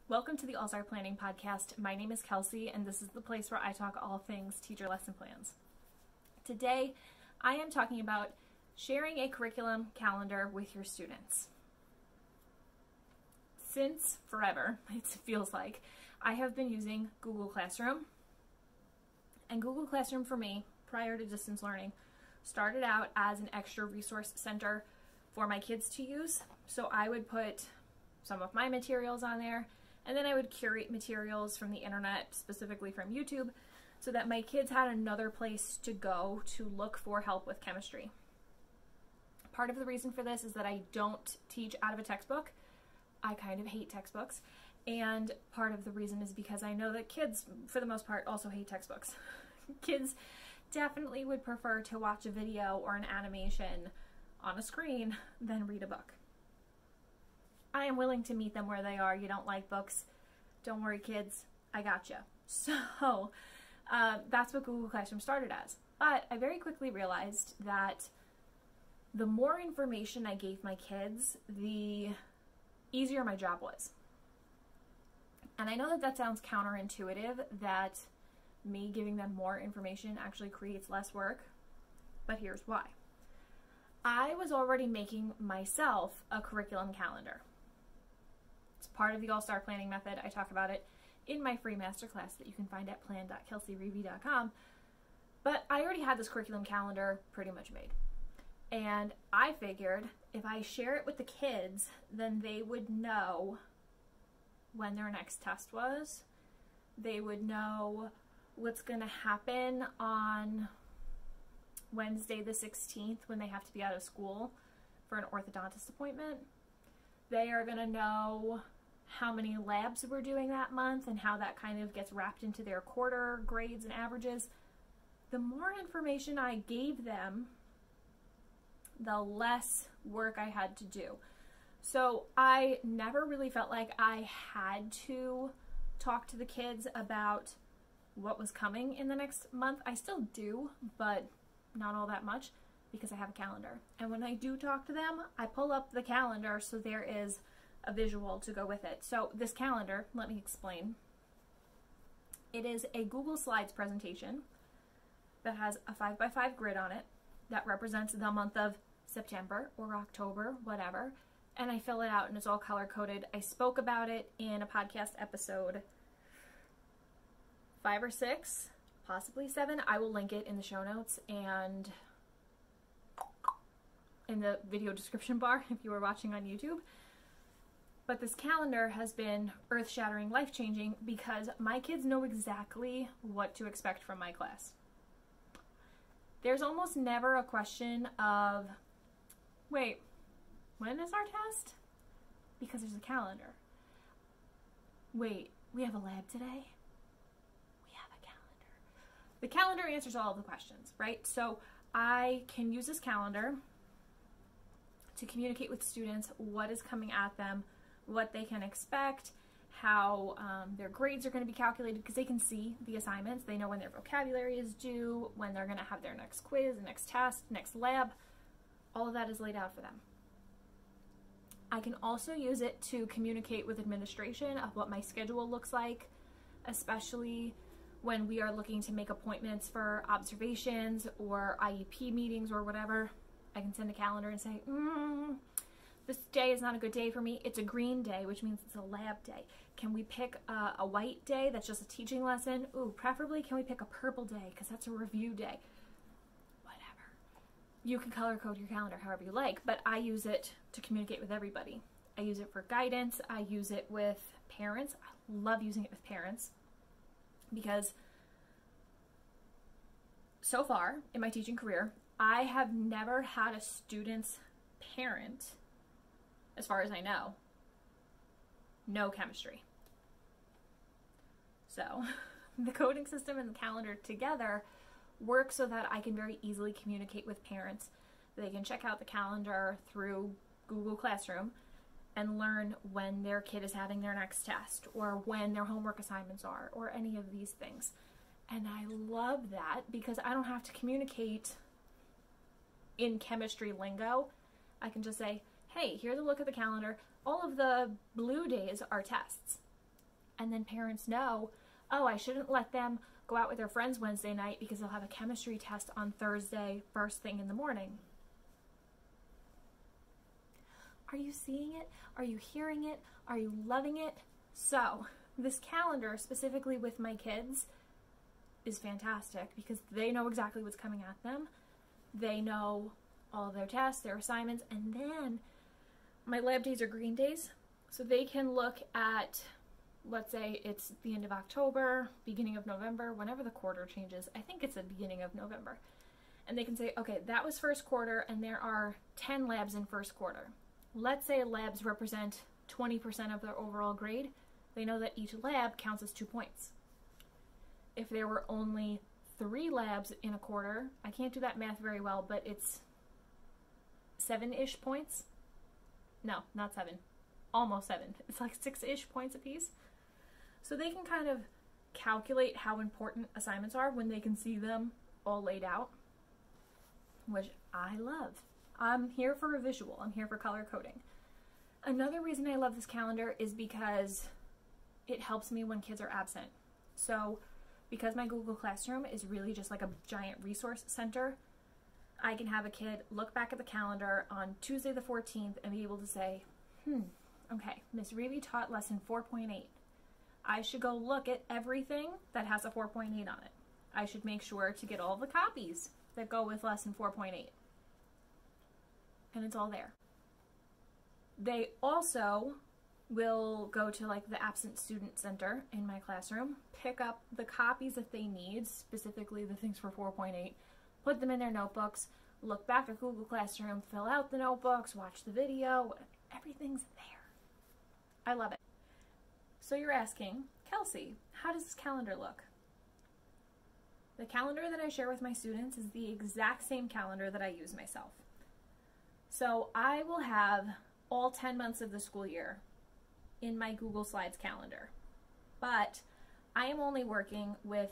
Welcome to the All-Star Planning Podcast. My name is Kelsey, and this is the place where I talk all things teacher lesson plans. Today, I am talking about sharing a curriculum calendar with your students. Since forever, it feels like, I have been using Google Classroom. And Google Classroom for me, prior to distance learning, started out as an extra resource center for my kids to use. So I would put some of my materials on there, and then I would curate materials from the internet, specifically from YouTube, so that my kids had another place to go to look for help with chemistry. Part of the reason for this is that I don't teach out of a textbook. I kind of hate textbooks. And part of the reason is because I know that kids, for the most part, also hate textbooks. Kids definitely would prefer to watch a video or an animation on a screen than read a book. I am willing to meet them where they are. You don't like books? Don't worry, kids. I gotcha. So that's what Google Classroom started as. But I very quickly realized that the more information I gave my kids, the easier my job was. And I know that that sounds counterintuitive, that me giving them more information actually creates less work, but here's why. I was already making myself a curriculum calendar. It's part of the All-Star Planning method. I talk about it in my free masterclass that you can find at plan.kelseyreevy.com. But I already had this curriculum calendar pretty much made. And I figured if I share it with the kids, then they would know when their next test was. They would know what's going to happen on Wednesday the 16th when they have to be out of school for an orthodontist appointment. They are going to know how many labs we're doing that month and how that kind of gets wrapped into their quarter grades and averages. The more information I gave them, the less work I had to do. So I never really felt like I had to talk to the kids about what was coming in the next month. I still do, but not all that much, because I have a calendar. And when I do talk to them, I pull up the calendar so there is a visual to go with it. So this calendar, let me explain. It is a Google Slides presentation that has a 5x5 grid on it that represents the month of September or October, whatever. And I fill it out and it's all color-coded. I spoke about it in a podcast episode 5 or 6, possibly 7. I will link it in the show notes and in the video description bar if you are watching on YouTube. But this calendar has been earth-shattering, life-changing, because my kids know exactly what to expect from my class. There's almost never a question of, wait, when is our test? Because there's a calendar. Wait, we have a lab today? We have a calendar. The calendar answers all of the questions, right? So I can use this calendar to communicate with students what is coming at them, what they can expect, how their grades are going to be calculated, because they can see the assignments. They know when their vocabulary is due, when they're going to have their next quiz, next test, next lab. All of that is laid out for them. I can also use it to communicate with administration of what my schedule looks like, especially when we are looking to make appointments for observations or IEP meetings or whatever. I can send a calendar and say, this day is not a good day for me. It's a green day, which means it's a lab day. Can we pick a white day that's just a teaching lesson? Ooh, preferably can we pick a purple day because that's a review day? Whatever. You can color code your calendar however you like, but I use it to communicate with everybody. I use it for guidance. I use it with parents. I love using it with parents because so far in my teaching career, I have never had a student's parent, as far as I know chemistry. So the coding system and the calendar together work so that I can very easily communicate with parents. They can check out the calendar through Google Classroom and learn when their kid is having their next test or when their homework assignments are or any of these things. And I love that because I don't have to communicate in chemistry lingo. I can just say, hey, here's a look at the calendar. All of the blue days are tests. And then parents know, oh, I shouldn't let them go out with their friends Wednesday night because they'll have a chemistry test on Thursday first thing in the morning. Are you seeing it? Are you hearing it? Are you loving it? So this calendar, specifically with my kids, is fantastic because they know exactly what's coming at them. They know all of their tests, their assignments, and then my lab days are green days, so they can look at, let's say it's the end of October, beginning of November, whenever the quarter changes. I think it's the beginning of November. And they can say, okay, that was first quarter and there are 10 labs in first quarter. Let's say labs represent 20% of their overall grade. They know that each lab counts as 2 points. If there were only 3 labs in a quarter, I can't do that math very well, but it's 7-ish points. No, not 7. Almost 7. It's like 6-ish points apiece. So they can kind of calculate how important assignments are when they can see them all laid out, which I love. I'm here for a visual. I'm here for color coding. Another reason I love this calendar is because it helps me when kids are absent. So because my Google Classroom is really just like a giant resource center, I can have a kid look back at the calendar on Tuesday the 14th and be able to say, okay, Miss Reevy taught lesson 4.8. I should go look at everything that has a 4.8 on it. I should make sure to get all the copies that go with lesson 4.8. And it's all there. They also will go to like the absent student center in my classroom, pick up the copies that they need, specifically the things for 4.8, put them in their notebooks, look back at Google Classroom, fill out the notebooks, watch the video, everything's there. I love it. So you're asking, Kelsey, how does this calendar look? The calendar that I share with my students is the exact same calendar that I use myself. So I will have all 10 months of the school year in my Google Slides calendar, but I am only working with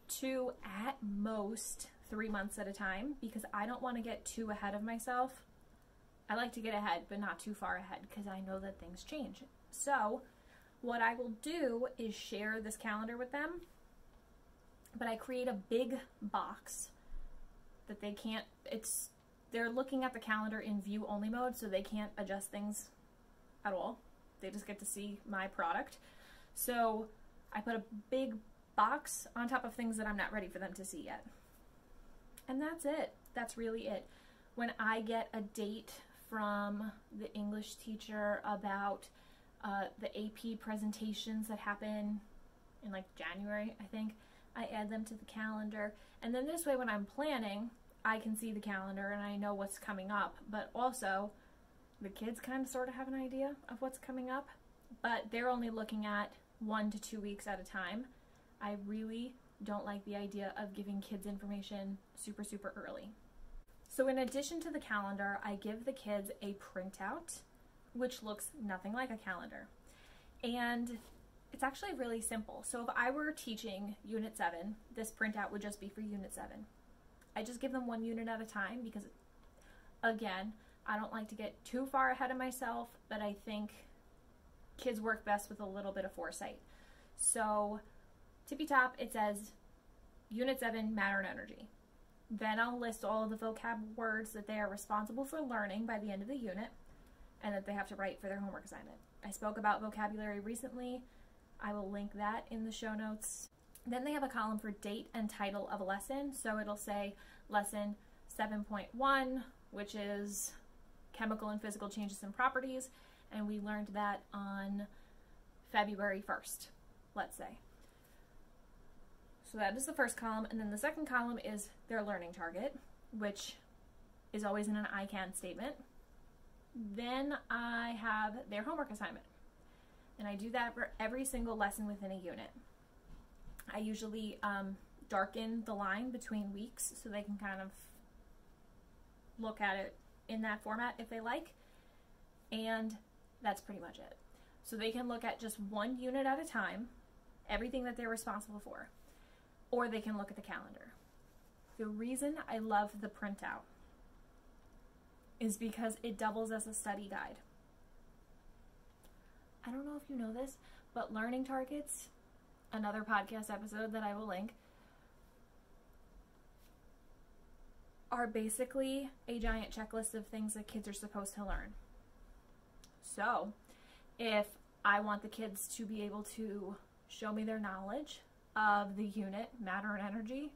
2, at most 3 months at a time, because I don't want to get too ahead of myself. I like to get ahead, but not too far ahead, because I know that things change. So what I will do is share this calendar with them, but I create a big box that they can't, they're looking at the calendar in view only mode, so they can't adjust things at all. They just get to see my product. So I put a big box on top of things that I'm not ready for them to see yet. And that's it. That's really it. When I get a date from the English teacher about the AP presentations that happen in like January, I think, I add them to the calendar. And then this way, when I'm planning, I can see the calendar and I know what's coming up. But also, the kids kind of sort of have an idea of what's coming up, but they're only looking at 1 to 2 weeks at a time. I really don't like the idea of giving kids information super, super early. So in addition to the calendar, I give the kids a printout, which looks nothing like a calendar. And it's actually really simple. So if I were teaching Unit 7, this printout would just be for Unit 7. I just give them 1 unit at a time because, again, I don't like to get too far ahead of myself, but I think kids work best with a little bit of foresight. So tippy top, it says Unit 7, Matter and Energy. Then I'll list all of the vocab words that they are responsible for learning by the end of the unit and that they have to write for their homework assignment. I spoke about vocabulary recently. I will link that in the show notes. Then they have a column for date and title of a lesson. So it'll say lesson 7.1, which is chemical and physical changes and properties. And we learned that on February 1st, let's say. So that is the first column. And then the second column is their learning target, which is always in an I can statement. Then I have their homework assignment. And I do that for every single lesson within a unit. I usually darken the line between weeks so they can kind of look at it in that format if they like. And that's pretty much it. So they can look at just 1 unit at a time, everything that they're responsible for. Or they can look at the calendar. The reason I love the printout is because it doubles as a study guide. I don't know if you know this, But learning targets, another podcast episode that I will link, are basically a giant checklist of things that kids are supposed to learn. So, if I want the kids to be able to show me their knowledge of the unit, matter and energy,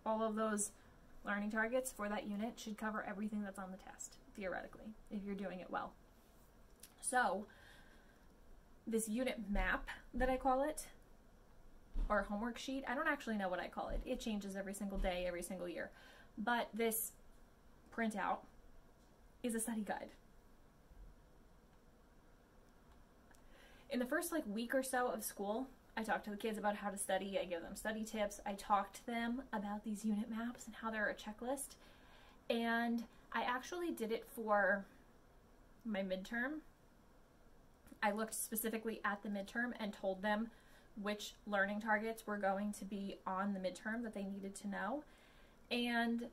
all of those learning targets for that unit should cover everything that's on the test, theoretically, if you're doing it well. So, this unit map that I call it, or homework sheet, I don't actually know what I call it. It changes every single day, every single year. But this printout is a study guide. In the first week or so of school, I talk to the kids about how to study. I give them study tips. I talk to them about these unit maps and how they're a checklist. And I actually did it for my midterm. I looked specifically at the midterm and told them which learning targets were going to be on the midterm that they needed to know. And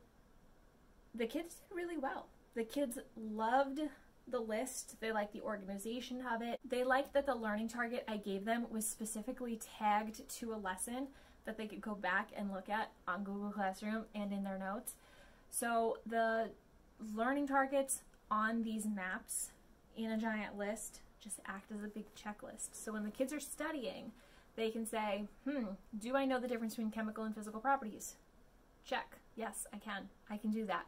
the kids did really well. The kids loved the list. They liked the organization of it. They liked that the learning target I gave them was specifically tagged to a lesson that they could go back and look at on Google Classroom and in their notes. So the learning targets on these maps in a giant list just act as a big checklist. So when the kids are studying, they can say, do I know the difference between chemical and physical properties? Check. Yes, I can. I can do that.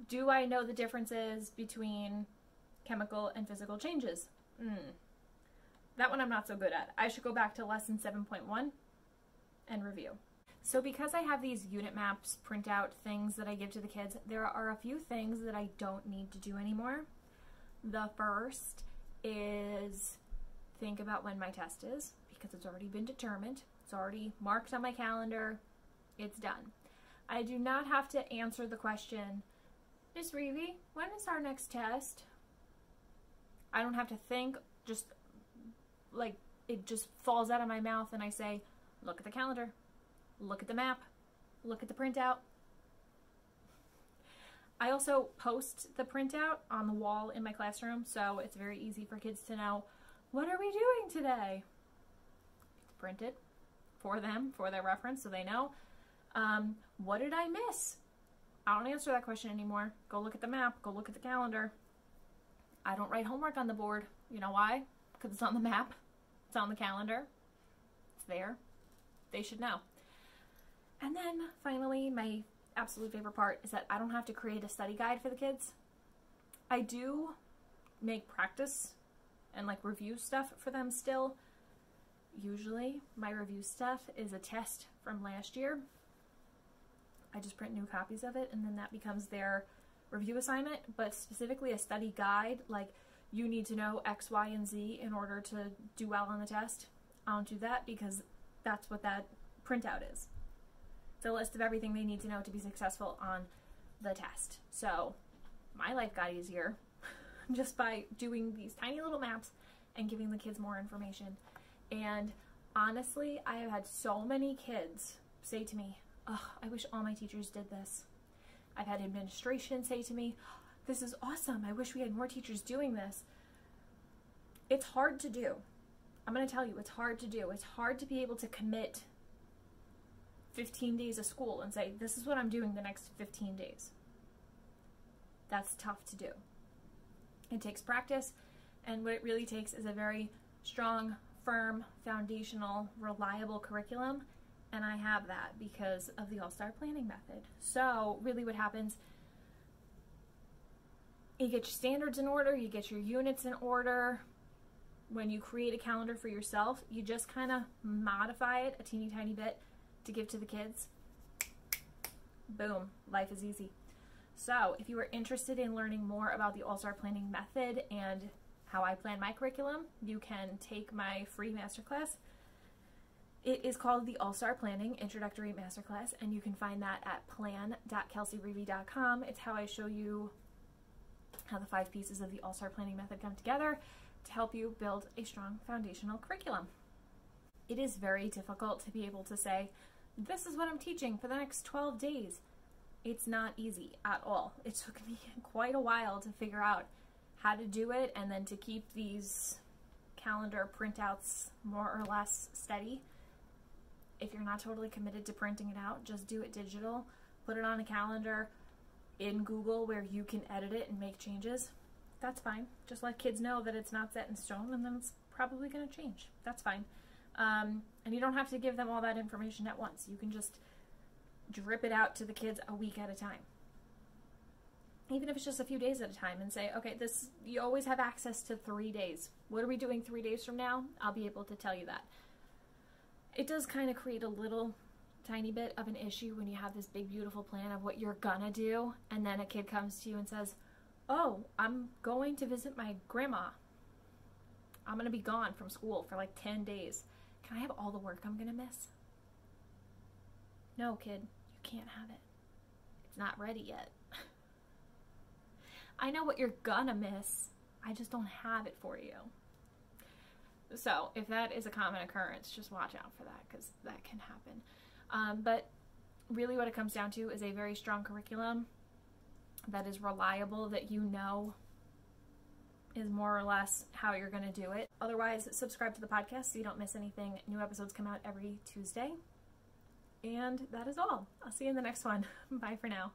Do I know the differences between chemical and physical changes? That one I'm not so good at. I should go back to lesson 7.1 and review. So because I have these unit maps, printout things that I give to the kids, there are a few things that I don't need to do anymore. The first is think about when my test is, because it's already been determined. It's already marked on my calendar. It's done. I do not have to answer the question, Miss Reevy, when is our next test? I don't have to think, just it just falls out of my mouth and I say, look at the calendar, look at the map, look at the printout. I also post the printout on the wall in my classroom, so it's very easy for kids to know, what are we doing today? Print it for them, for their reference, so they know. What did I miss? I don't answer that question anymore. Go look at the map, go look at the calendar. I don't write homework on the board. You know why? Because it's on the map, it's on the calendar, it's there. They should know. And then finally, my absolute favorite part is that I don't have to create a study guide for the kids. I do make practice and review stuff for them still. Usually my review stuff is a test from last year. I just print new copies of it and then that becomes their review assignment, but specifically a study guide, you need to know X, Y, and Z in order to do well on the test. I don't do that because that's what that printout is. It's a list of everything they need to know to be successful on the test. So my life got easier just by doing these tiny little maps and giving the kids more information. And honestly, I have had so many kids say to me, oh, I wish all my teachers did this. I've had administration say to me, this is awesome. I wish we had more teachers doing this. It's hard to do. I'm going to tell you, it's hard to do. It's hard to be able to commit 15 days of school and say, this is what I'm doing the next 15 days. That's tough to do. It takes practice, and what it really takes is a very strong, firm, foundational, reliable curriculum, and I have that because of the All-Star Planning Method. So really what happens, you get your standards in order, you get your units in order. When you create a calendar for yourself, you just kind of modify it a teeny tiny bit to give to the kids. Boom, life is easy. So if you are interested in learning more about the All-Star Planning Method and how I plan my curriculum, you can take my free masterclass. It is called the All-Star Planning Introductory Masterclass, and you can find that at plan.kelseyreevy.com. It's how I show you how the 5 pieces of the All-Star Planning Method come together to help you build a strong foundational curriculum. It is very difficult to be able to say, this is what I'm teaching for the next 12 days. It's not easy at all. It took me quite a while to figure out how to do it and then to keep these calendar printouts more or less steady. If you're not totally committed to printing it out, just do it digital. Put it on a calendar in Google where you can edit it and make changes. That's fine. Just let kids know that it's not set in stone, and then it's probably going to change. That's fine. And you don't have to give them all that information at once. You can just drip it out to the kids a week at a time. Even if it's just a few days at a time, and say, okay, this, you always have access to 3 days. What are we doing 3 days from now? I'll be able to tell you that. It does kind of create a little tiny bit of an issue when you have this big, beautiful plan of what you're gonna do, and then a kid comes to you and says, oh, I'm going to visit my grandma. I'm going to be gone from school for like 10 days. Can I have all the work I'm going to miss? No, kid, you can't have it. It's not ready yet. I know what you're gonna miss. I just don't have it for you. So if that is a common occurrence, just watch out for that, because that can happen. But really what it comes down to is a very strong curriculum that is reliable, that you know is more or less how you're going to do it. Otherwise, subscribe to the podcast so you don't miss anything. New episodes come out every Tuesday. And that is all. I'll see you in the next one. Bye for now.